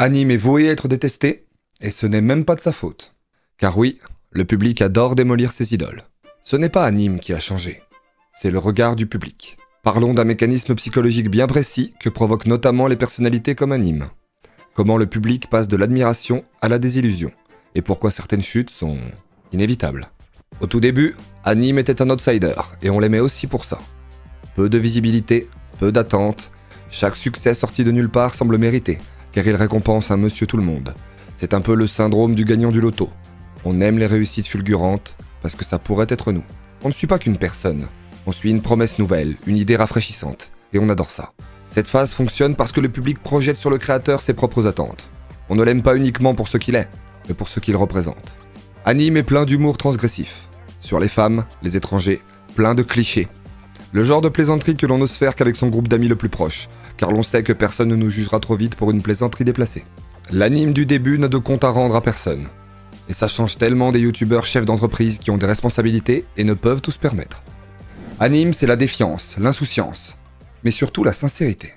Anime est voué à être détesté, et ce n'est même pas de sa faute. Car oui, le public adore démolir ses idoles. Ce n'est pas Anime qui a changé, c'est le regard du public. Parlons d'un mécanisme psychologique bien précis que provoquent notamment les personnalités comme Anime. Comment le public passe de l'admiration à la désillusion, et pourquoi certaines chutes sont inévitables. Au tout début, Anime était un outsider, et on l'aimait aussi pour ça. Peu de visibilité, peu d'attente, chaque succès sorti de nulle part semble mérité, car il récompense un monsieur tout le monde. C'est un peu le syndrome du gagnant du loto. On aime les réussites fulgurantes, parce que ça pourrait être nous. On ne suit pas qu'une personne, on suit une promesse nouvelle, une idée rafraîchissante, et on adore ça. Cette phase fonctionne parce que le public projette sur le créateur ses propres attentes. On ne l'aime pas uniquement pour ce qu'il est, mais pour ce qu'il représente. Anime est plein d'humour transgressif. Sur les femmes, les étrangers, plein de clichés. Le genre de plaisanterie que l'on n'ose faire qu'avec son groupe d'amis le plus proche, car l'on sait que personne ne nous jugera trop vite pour une plaisanterie déplacée. L'anime du début n'a de compte à rendre à personne. Et ça change tellement des youtubeurs chefs d'entreprise qui ont des responsabilités et ne peuvent tout se permettre. Anime, c'est la défiance, l'insouciance, mais surtout la sincérité.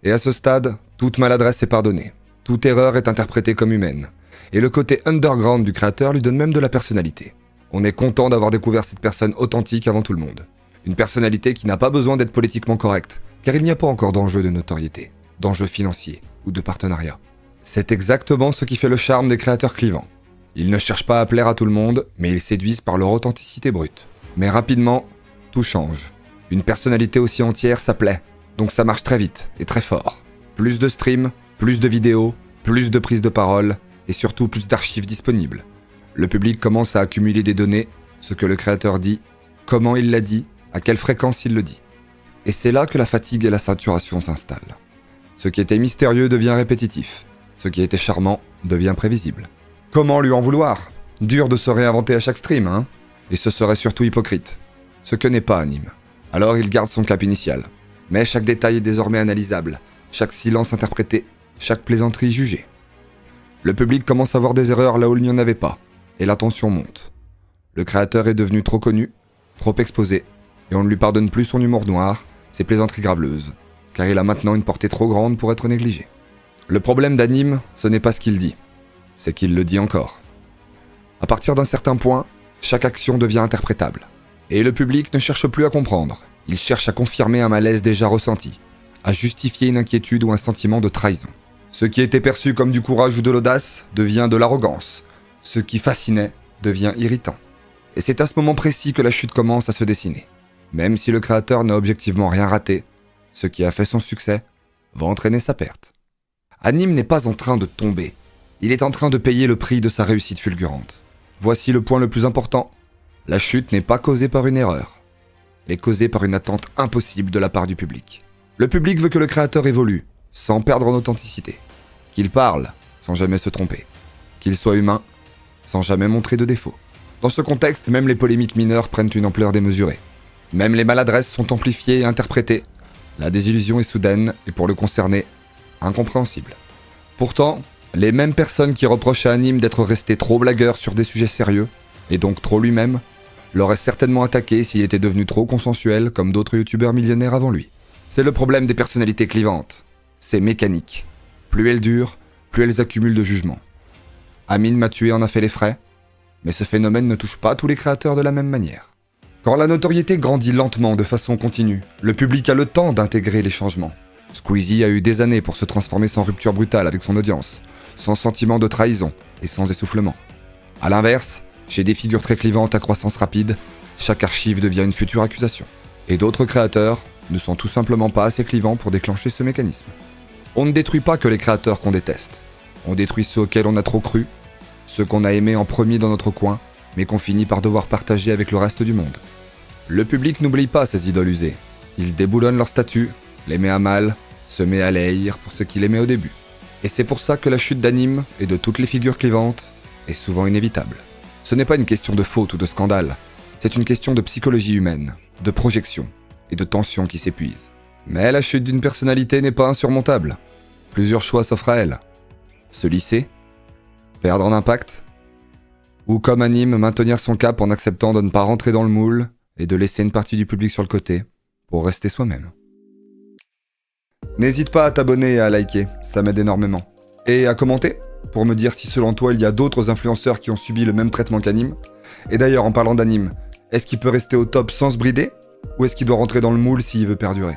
Et à ce stade, toute maladresse est pardonnée. Toute erreur est interprétée comme humaine. Et le côté underground du créateur lui donne même de la personnalité. On est content d'avoir découvert cette personne authentique avant tout le monde. Une personnalité qui n'a pas besoin d'être politiquement correcte, car il n'y a pas encore d'enjeu de notoriété, d'enjeu financier ou de partenariat. C'est exactement ce qui fait le charme des créateurs clivants. Ils ne cherchent pas à plaire à tout le monde, mais ils séduisent par leur authenticité brute. Mais rapidement, tout change. Une personnalité aussi entière, ça plaît, donc ça marche très vite et très fort. Plus de streams, plus de vidéos, plus de prises de parole, et surtout plus d'archives disponibles. Le public commence à accumuler des données, ce que le créateur dit, comment il l'a dit, à quelle fréquence il le dit. Et c'est là que la fatigue et la saturation s'installent. Ce qui était mystérieux devient répétitif. Ce qui était charmant devient prévisible. Comment lui en vouloir ? Dur de se réinventer à chaque stream, hein ? Et ce serait surtout hypocrite. Ce que n'est pas Anime. Alors il garde son cap initial. Mais chaque détail est désormais analysable, chaque silence interprété, chaque plaisanterie jugée. Le public commence à voir des erreurs là où il n'y en avait pas, et la tension monte. Le créateur est devenu trop connu, trop exposé, et on ne lui pardonne plus son humour noir, ses plaisanteries graveleuses, car il a maintenant une portée trop grande pour être négligé. Le problème d'Anime, ce n'est pas ce qu'il dit, c'est qu'il le dit encore. À partir d'un certain point, chaque action devient interprétable. Et le public ne cherche plus à comprendre, il cherche à confirmer un malaise déjà ressenti, à justifier une inquiétude ou un sentiment de trahison. Ce qui était perçu comme du courage ou de l'audace devient de l'arrogance. Ce qui fascinait devient irritant. Et c'est à ce moment précis que la chute commence à se dessiner. Même si le créateur n'a objectivement rien raté, ce qui a fait son succès va entraîner sa perte. Anime n'est pas en train de tomber, il est en train de payer le prix de sa réussite fulgurante. Voici le point le plus important, la chute n'est pas causée par une erreur. Elle est causée par une attente impossible de la part du public. Le public veut que le créateur évolue, sans perdre en authenticité. Qu'il parle, sans jamais se tromper. Qu'il soit humain, sans jamais montrer de défauts. Dans ce contexte, même les polémiques mineures prennent une ampleur démesurée. Même les maladresses sont amplifiées et interprétées. La désillusion est soudaine et pour le concerné, incompréhensible. Pourtant, les mêmes personnes qui reprochent à Anime d'être resté trop blagueur sur des sujets sérieux, et donc trop lui-même, l'auraient certainement attaqué s'il était devenu trop consensuel comme d'autres youtubeurs millionnaires avant lui. C'est le problème des personnalités clivantes. C'est mécanique. Plus elles durent, plus elles accumulent de jugements. Amine m'a tué en a fait les frais, mais ce phénomène ne touche pas tous les créateurs de la même manière. Quand la notoriété grandit lentement de façon continue, le public a le temps d'intégrer les changements. Squeezie a eu des années pour se transformer sans rupture brutale avec son audience, sans sentiment de trahison et sans essoufflement. A l'inverse, chez des figures très clivantes à croissance rapide, chaque archive devient une future accusation. Et d'autres créateurs ne sont tout simplement pas assez clivants pour déclencher ce mécanisme. On ne détruit pas que les créateurs qu'on déteste. On détruit ceux auxquels on a trop cru, ceux qu'on a aimés en premier dans notre coin, mais qu'on finit par devoir partager avec le reste du monde. Le public n'oublie pas ces idoles usées. Il déboulonne leur statut, les met à mal, se met à les haïr pour ce qu'il aimait au début. Et c'est pour ça que la chute d'Anime et de toutes les figures clivantes est souvent inévitable. Ce n'est pas une question de faute ou de scandale, c'est une question de psychologie humaine, de projection et de tension qui s'épuisent. Mais la chute d'une personnalité n'est pas insurmontable. Plusieurs choix s'offrent à elle. Se lisser, perdre en impact, ou comme Anime, maintenir son cap en acceptant de ne pas rentrer dans le moule et de laisser une partie du public sur le côté pour rester soi-même. N'hésite pas à t'abonner et à liker, ça m'aide énormément. Et à commenter, pour me dire si selon toi il y a d'autres influenceurs qui ont subi le même traitement qu'Anime. Et d'ailleurs, en parlant d'Anime, est-ce qu'il peut rester au top sans se brider? Ou est-ce qu'il doit rentrer dans le moule s'il veut perdurer?